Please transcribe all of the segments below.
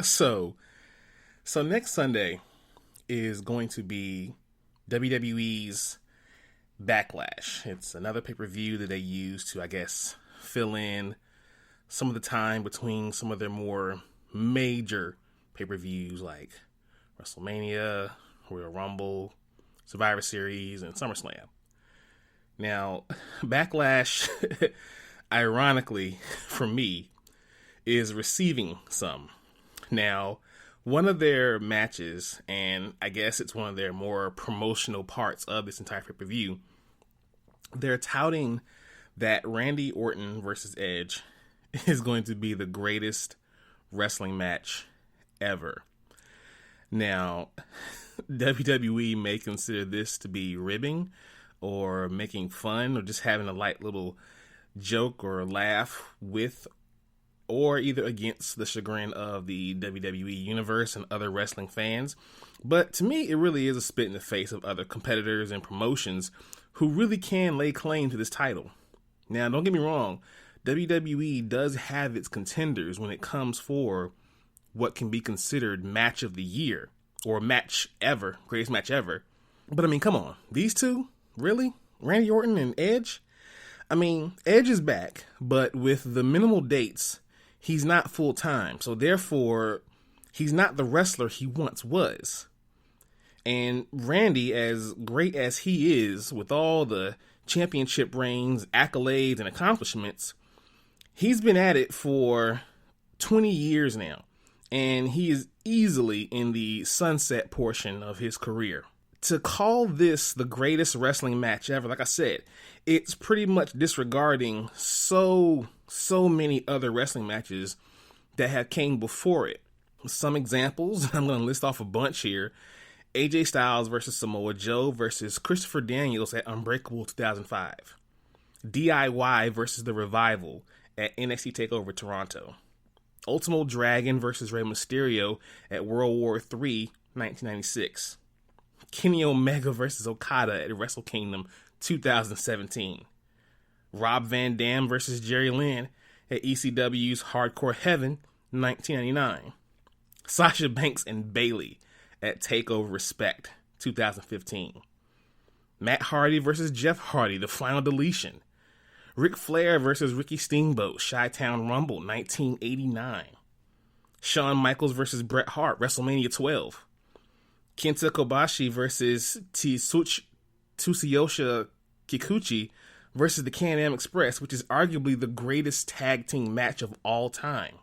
So, so next Sunday is going to be WWE's Backlash. It's another pay-per-view that they use to, I guess, fill in some of the time between some of their more major pay-per-views like WrestleMania, Royal Rumble, Survivor Series, and SummerSlam. Now, Backlash, ironically, for me, is receiving some. Now, one of their matches, and I guess it's one of their more promotional parts of this entire pay-per-view, they're touting that Randy Orton versus Edge is going to be the greatest wrestling match ever. Now, WWE may consider this to be ribbing or making fun or just having a light little joke or laugh with or either against the chagrin of the WWE universe and other wrestling fans. But to me, it really is a spit in the face of other competitors and promotions who really can lay claim to this title. Now, don't get me wrong, WWE does have its contenders when it comes for what can be considered match of the year or match ever, greatest match ever. But I mean, come on, these two? Really? Randy Orton and Edge? I mean, Edge is back, but with the minimal dates, he's not full-time. So therefore, he's not the wrestler he once was. And Randy, as great as he is, with all the championship reigns, accolades, and accomplishments, he's been at it for 20 years now. And he is easily in the sunset portion of his career. To call this the greatest wrestling match ever, like I said, it's pretty much disregarding so many other wrestling matches that have came before it. Some examples, I'm going to list off a bunch here. AJ Styles versus Samoa Joe versus Christopher Daniels at Unbreakable 2005. DIY versus The Revival at NXT TakeOver Toronto. Ultimo Dragon versus Rey Mysterio at World War III, 1996. Kenny Omega versus Okada at Wrestle Kingdom 2017. Rob Van Dam versus Jerry Lynn at ECW's Hardcore Heaven 1999. Sasha Banks and Bayley at TakeOver Respect 2015. Matt Hardy versus Jeff Hardy, The Final Deletion. Ric Flair versus Ricky Steamboat, Chi-Town Rumble 1989. Shawn Michaels versus Bret Hart, WrestleMania 12. Kenta Kobashi versus Tsuyoshi Kikuchi versus the Can-Am Express, which is arguably the greatest tag team match of all time.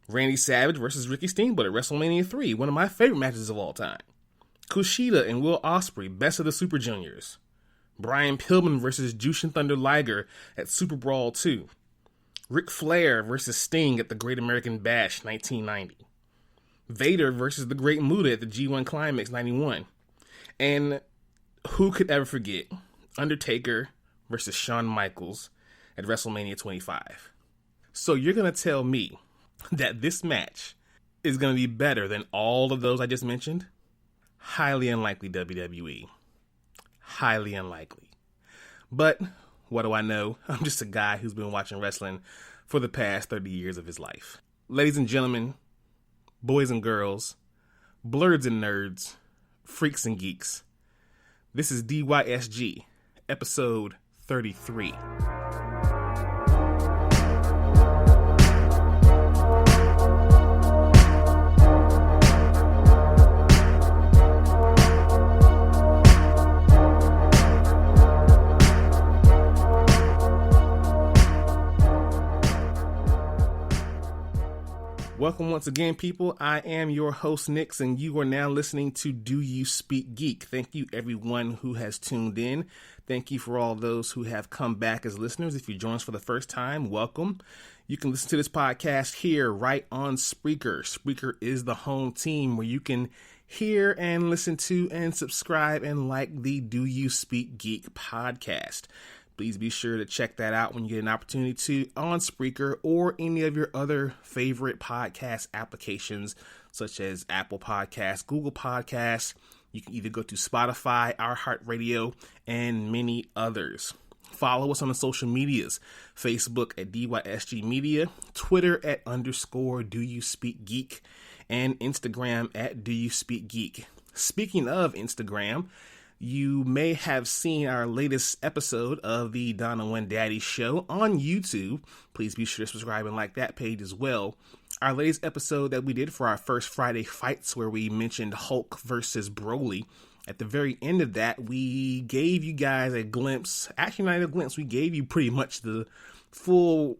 Randy Savage versus Ricky Steamboat at WrestleMania 3, one of my favorite matches of all time. Kushida and Will Ospreay, Best of the Super Juniors. Brian Pillman versus Jushin Thunder Liger at Super Brawl 2. Ric Flair versus Sting at the Great American Bash 1990. Vader versus the Great Muta at the G1 Climax 91. And who could ever forget Undertaker versus Shawn Michaels at WrestleMania 25. So you're going to tell me that this match is going to be better than all of those I just mentioned? Highly unlikely, WWE. Highly unlikely. But what do I know? I'm just a guy who's been watching wrestling for the past 30 years of his life. Ladies and gentlemen, boys and girls, blurs and nerds, freaks and geeks, this is DYSG, episode 33. Welcome once again, people. I am your host, Nix, and you are now listening to Do You Speak Geek? Thank you, everyone who has tuned in. Thank you for all those who have come back as listeners. If you join us for the first time, welcome. You can listen to this podcast here right on Spreaker. Spreaker is the home team where you can hear and listen to and subscribe and like the Do You Speak Geek podcast. Please be sure to check that out when you get an opportunity to on Spreaker or any of your other favorite podcast applications, such as Apple Podcasts, Google Podcasts. You can either go to Spotify, iHeartRadio, and many others. Follow us on the social medias, Facebook at DYSG Media, Twitter at _DoYouSpeakGeek, and Instagram at DoYouSpeakGeek. Speaking of Instagram, you may have seen our latest episode of the Donna One Daddy Show on YouTube. Please be sure to subscribe and like that page as well. Our latest episode that we did for our first Friday fights, where we mentioned Hulk versus Broly. At the very end of that, we gave you guys a glimpse, actually not a glimpse, we gave you pretty much the full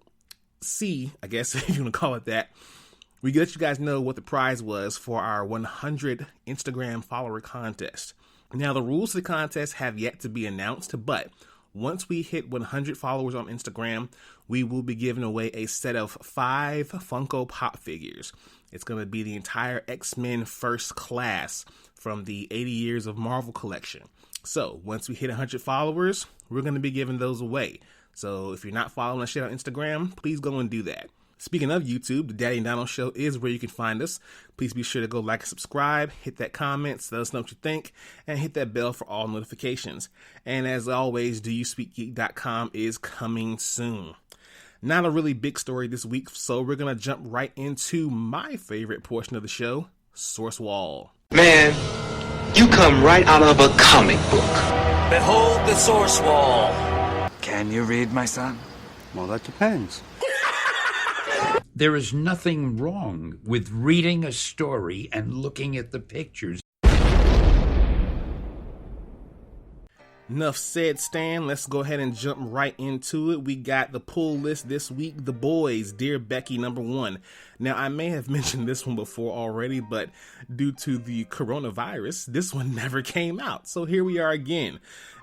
C, I guess, if you want to call it that. We let you guys know what the prize was for our 100 Instagram follower contest. Now, the rules of the contest have yet to be announced, but once we hit 100 followers on Instagram, we will be giving away a set of 5 Funko Pop figures. It's going to be the entire X-Men First Class from the 80 Years of Marvel collection. So, once we hit 100 followers, we're going to be giving those away. So, if you're not following us yet on Instagram, please go and do that. Speaking of YouTube, the Daddy and Donald Show is where you can find us. Please be sure to go like and subscribe, hit that comment, let us know what you think, and hit that bell for all notifications. And as always, doyouspeakgeek.com is coming soon. Not a really big story this week, so we're going to jump right into my favorite portion of the show, Source Wall. Man, you come right out of a comic book. Behold the Source Wall. Can you read, my son? Well, that depends. There is nothing wrong with reading a story and looking at the pictures. Enough said, Stan. Let's go ahead and jump right into it. We got the pull list this week. The Boys, Dear Becky, #1. Now, I may have mentioned this one before already, but due to the coronavirus, this one never came out. So here we are again.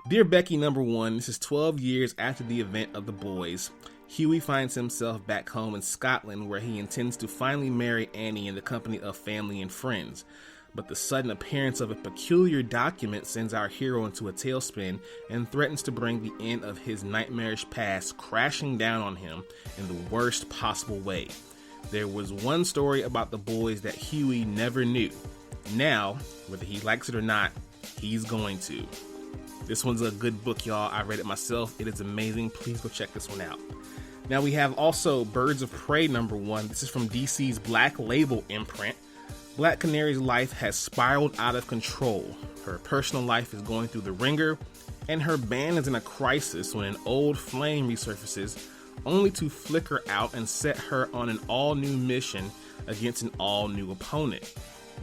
Dear Becky, #1. This is 12 years after the event of The Boys. Huey finds himself back home in Scotland, where he intends to finally marry Annie in the company of family and friends. But the sudden appearance of a peculiar document sends our hero into a tailspin and threatens to bring the end of his nightmarish past crashing down on him in the worst possible way. There was one story about the boys that Huey never knew. Now, whether he likes it or not, he's going to. This one's a good book, y'all. I read it myself. It is amazing. Please go check this one out. Now we have also Birds of Prey #1. This is from DC's Black Label imprint. Black Canary's life has spiraled out of control. Her personal life is going through the ringer, and her band is in a crisis when an old flame resurfaces, only to flicker out and set her on an all-new mission against an all-new opponent.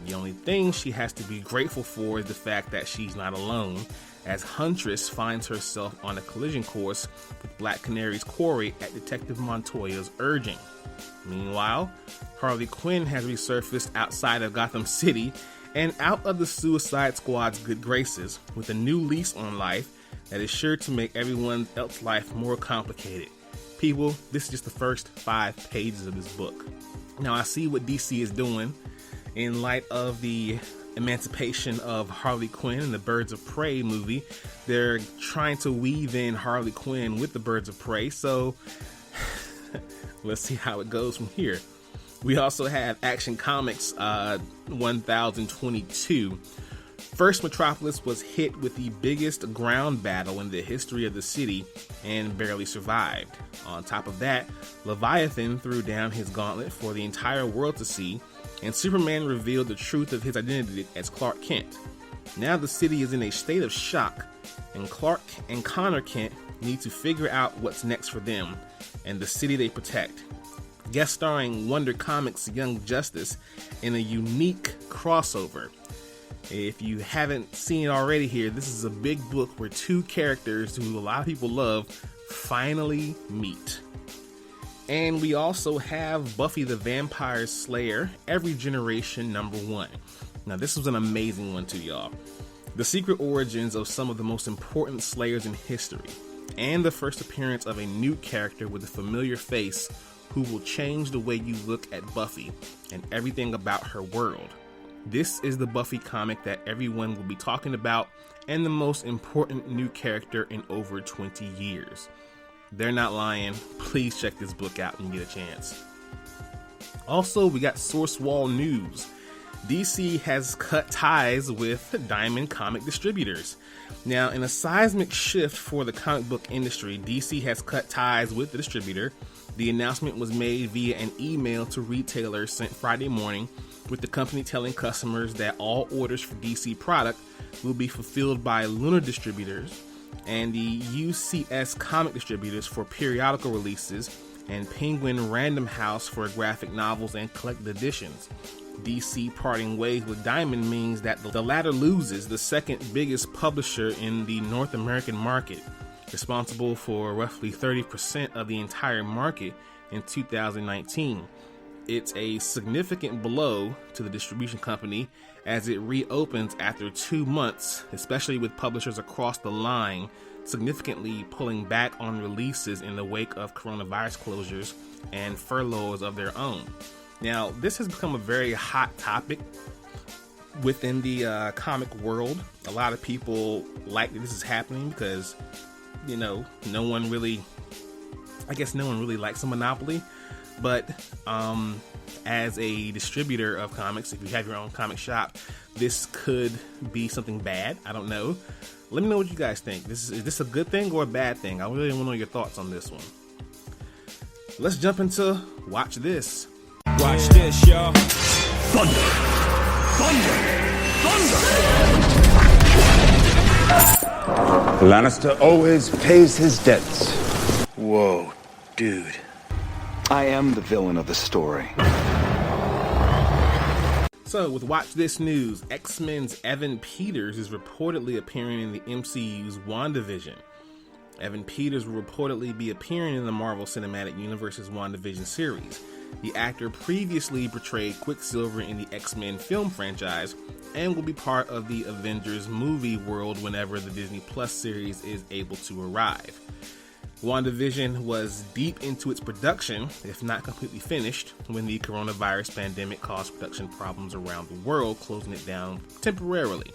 The only thing she has to be grateful for is the fact that she's not alone, as Huntress finds herself on a collision course with Black Canary's quarry at Detective Montoya's urging. Meanwhile, Harley Quinn has resurfaced outside of Gotham City and out of the Suicide Squad's good graces with a new lease on life that is sure to make everyone else's life more complicated. People, this is just the first 5 pages of this book. Now, I see what DC is doing in light of the emancipation of Harley Quinn in the Birds of Prey movie. They're trying to weave in Harley Quinn with the Birds of Prey, so let's see how it goes from here. We also have Action Comics 1022. First Metropolis was hit with the biggest ground battle in the history of the city and barely survived. On top of that, Leviathan threw down his gauntlet for the entire world to see, and Superman revealed the truth of his identity as Clark Kent. Now the city is in a state of shock, and Clark and Connor Kent need to figure out what's next for them and the city they protect. Guest starring Wonder Comics' Young Justice in a unique crossover. If you haven't seen it already here, this is a big book where 2 characters who a lot of people love finally meet. And we also have Buffy the Vampire Slayer, Every Generation #1. Now this was an amazing one too, y'all. The secret origins of some of the most important Slayers in history, and the first appearance of a new character with a familiar face who will change the way you look at Buffy and everything about her world. This is the Buffy comic that everyone will be talking about, and the most important new character in over 20 years. They're not lying. Please check this book out when you get a chance. Also, we got Source Wall News. DC has cut ties with Diamond Comic Distributors. Now, in a seismic shift for the comic book industry, DC has cut ties with the distributor. The announcement was made via an email to retailers sent Friday morning, with the company telling customers that all orders for DC product will be fulfilled by Lunar Distributors and the UCS Comic Distributors for periodical releases and Penguin Random House for graphic novels and collected editions. DC parting ways with Diamond means that the latter loses the second biggest publisher in the North American market, responsible for roughly 30% of the entire market in 2019. It's a significant blow to the distribution company as it reopens after 2 months, especially with publishers across the line significantly pulling back on releases in the wake of coronavirus closures and furloughs of their own. Now, this has become a very hot topic within the comic world. A lot of people like that this is happening because, no one really likes a monopoly. But as a distributor of comics, if you have your own comic shop, this could be something bad. I don't know. Let me know what you guys think. Is this a good thing or a bad thing? I really want to know your thoughts on this one. Let's jump into Watch This. Watch this, y'all. Thunder! Thunder! Thunder! Lannister always pays his debts. Whoa, dude. I am the villain of the story. So, with Watch This news, X-Men's Evan Peters is reportedly appearing in the MCU's WandaVision. Evan Peters will reportedly be appearing in the Marvel Cinematic Universe's WandaVision series. The actor previously portrayed Quicksilver in the X-Men film franchise and will be part of the Avengers movie world whenever the Disney Plus series is able to arrive. WandaVision was deep into its production, if not completely finished, when the coronavirus pandemic caused production problems around the world, closing it down temporarily.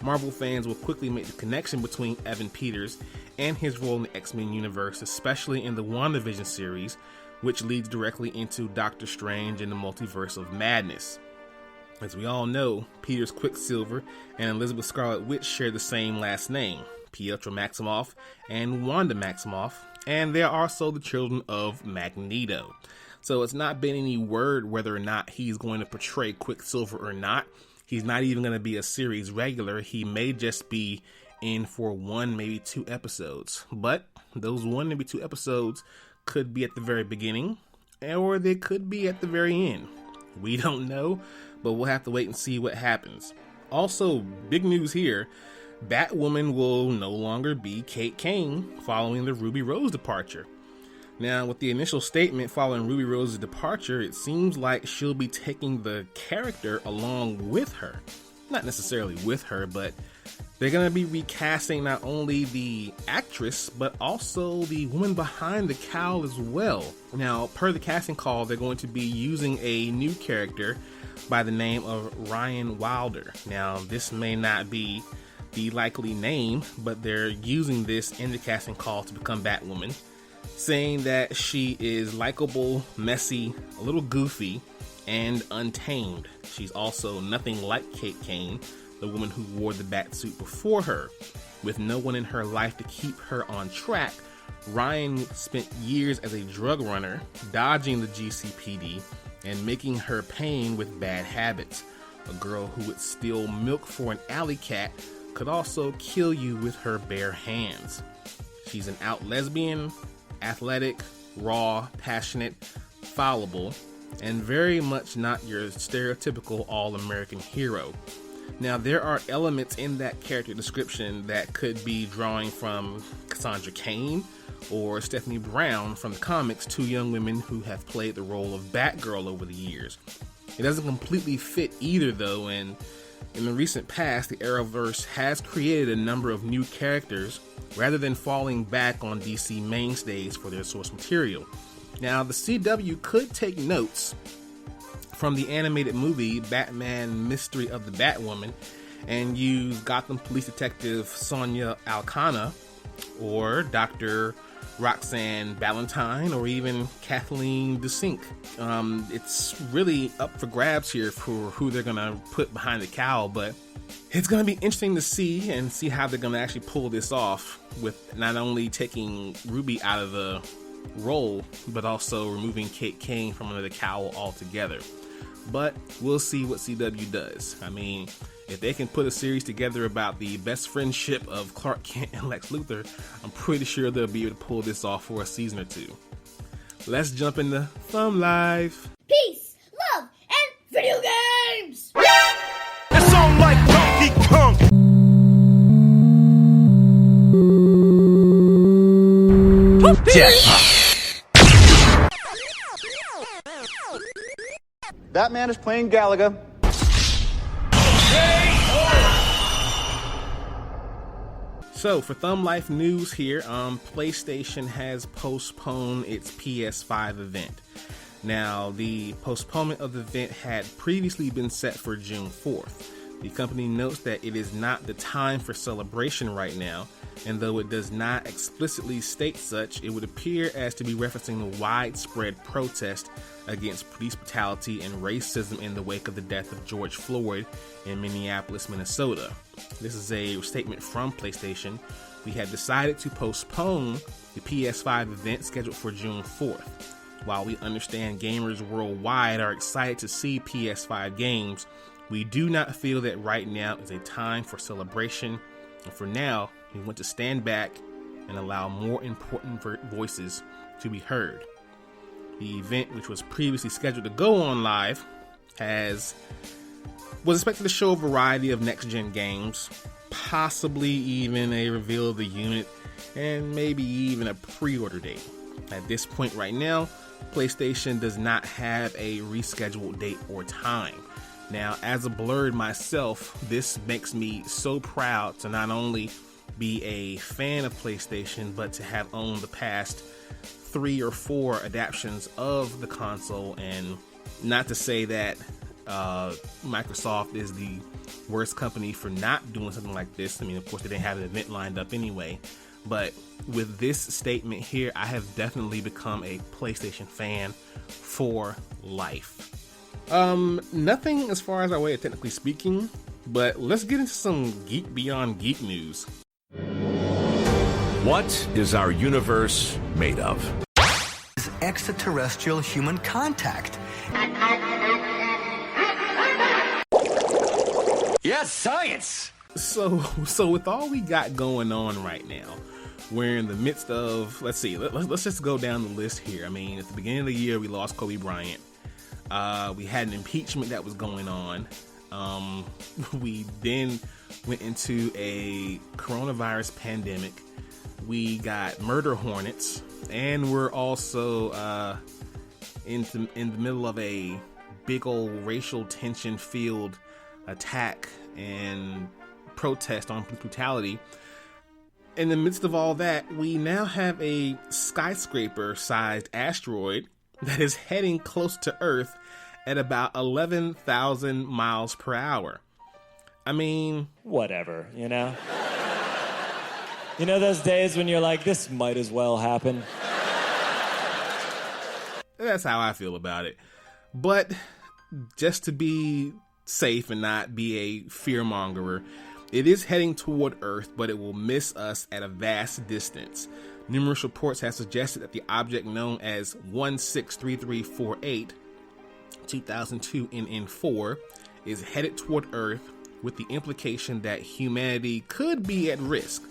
Marvel fans will quickly make the connection between Evan Peters and his role in the X-Men universe, especially in the WandaVision series, which leads directly into Doctor Strange and the Multiverse of Madness. As we all know, Peter's Quicksilver and Elizabeth Scarlet Witch share the same last name, Pietro Maximoff and Wanda Maximoff, and they are also the children of Magneto. So it's not been any word whether or not he's going to portray Quicksilver or not. He's not even going to be a series regular. He may just be in for 1, maybe 2 episodes. But those 1, maybe 2 episodes could be at the very beginning, or they could be at the very end. We don't know, but we'll have to wait and see what happens. Also, big news here. Batwoman will no longer be Kate Kane following the Ruby Rose departure. Now, with the initial statement following Ruby Rose's departure, it seems like she'll be taking the character along with her. Not necessarily with her, but they're going to be recasting not only the actress, but also the woman behind the cowl as well. Now, per the casting call, they're going to be using a new character by the name of Ryan Wilder. Now, this may not be the likely name, but they're using this in the casting call to become Batwoman, saying that she is likable, messy, a little goofy, and untamed. She's also nothing like Kate Kane, the woman who wore the Batsuit before her. With no one in her life to keep her on track, Ryan spent years as a drug runner, dodging the GCPD and making her pain with bad habits. A girl who would steal milk for an alley cat could also kill you with her bare hands. She's an out lesbian, athletic, raw, passionate, fallible, and very much not your stereotypical all-American hero. Now, there are elements in that character description that could be drawing from Cassandra Cain or Stephanie Brown from the comics, 2 young women who have played the role of Batgirl over the years. It doesn't completely fit either, though, and in the recent past, the Arrowverse has created a number of new characters rather than falling back on DC mainstays for their source material. Now, the CW could take notes from the animated movie Batman Mystery of the Batwoman and use Gotham Police Detective Sonia Alcana or Dr. Roxanne Ballantyne or even Kathleen DeSink. It's really up for grabs here for who they're going to put behind the cowl, but it's going to be interesting to see how they're going to actually pull this off with not only taking Ruby out of the role, but also removing Kate Kane from under the cowl altogether. But we'll see what CW does. I mean, if they can put a series together about the best friendship of Clark Kent and Lex Luthor, I'm pretty sure they'll be able to pull this off for a season or two. Let's jump into Thumb Life. Peace, love, and video games! It's on like Donkey Kong. That man is playing Galaga. So for Thumb Life news here, PlayStation has postponed its PS5 event. Now, the postponement of the event had previously been set for June 4th. The company notes that it is not the time for celebration right now, and though it does not explicitly state such, it would appear as to be referencing the widespread protest against police brutality and racism in the wake of the death of George Floyd in Minneapolis, Minnesota. This is a statement from PlayStation. We have decided to postpone the PS5 event scheduled for June 4th. While we understand gamers worldwide are excited to see PS5 games, we do not feel that right now is a time for celebration, and for now, we want to stand back and allow more important voices to be heard. The event, which was previously scheduled to go on live, was expected to show a variety of next-gen games, possibly even a reveal of the unit, and maybe even a pre-order date. At this point right now, PlayStation does not have a rescheduled date or time. Now, as a blurred myself, this makes me so proud to not only be a fan of PlayStation, but to have owned the past 3 or 4 adaptations of the console, and not to say that Microsoft is the worst company for not doing something like this. I mean, of course, they didn't have an event lined up anyway, but with this statement here, I have definitely become a PlayStation fan for life. Nothing as far as our way of technically speaking, but let's get into some Geek Beyond Geek news. What is our universe made of? Is extraterrestrial human contact. Yes, science! So with all we got going on right now, we're in the midst of, let's just go down the list here. I mean, at the beginning of the year, we lost Kobe Bryant. We had an impeachment that was going on. We then went into a coronavirus pandemic. We got murder hornets, and we're also in the middle of a big old racial tension filled attack and protest on police brutality. In the midst of all that, we now have a skyscraper-sized asteroid that is heading close to Earth at about 11,000 miles per hour. I mean, whatever, you know? You know those days when you're like, this might as well happen? That's how I feel about it. But just to be safe and not be a fearmongerer, it is heading toward Earth, but it will miss us at a vast distance. Numerous reports have suggested that the object known as 163348 2002 NN4 is headed toward Earth, with the implication that humanity could be at risk,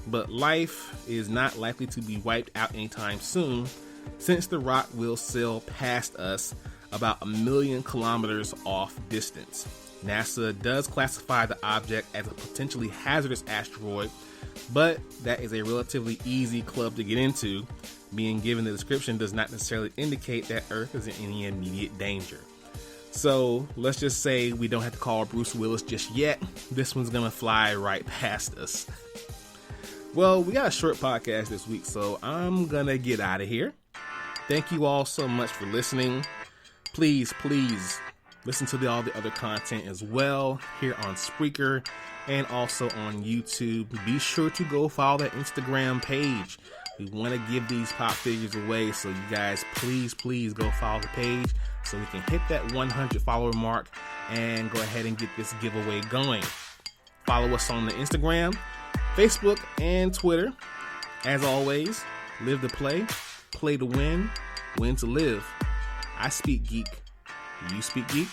but life is not likely to be wiped out anytime soon, since the rock will sail past us about 1 million kilometers off distance. NASA does classify the object as a potentially hazardous asteroid, but that is a relatively easy club to get into. Being given the description does not necessarily indicate that Earth is in any immediate danger. So let's just say we don't have to call Bruce Willis just yet. This one's gonna fly right past us. Well, we got a short podcast this week, so I'm gonna get out of here. Thank you all so much for listening. Please listen to all the other content as well here on Spreaker and also on YouTube. Be sure to go follow that Instagram page. We want to give these pop figures away, so you guys please go follow the page so we can hit that 100 follower mark and go ahead and get this giveaway going. Follow us on the Instagram, Facebook, and Twitter. As always, live to play to win, win to live. I speak geek. You speak geek?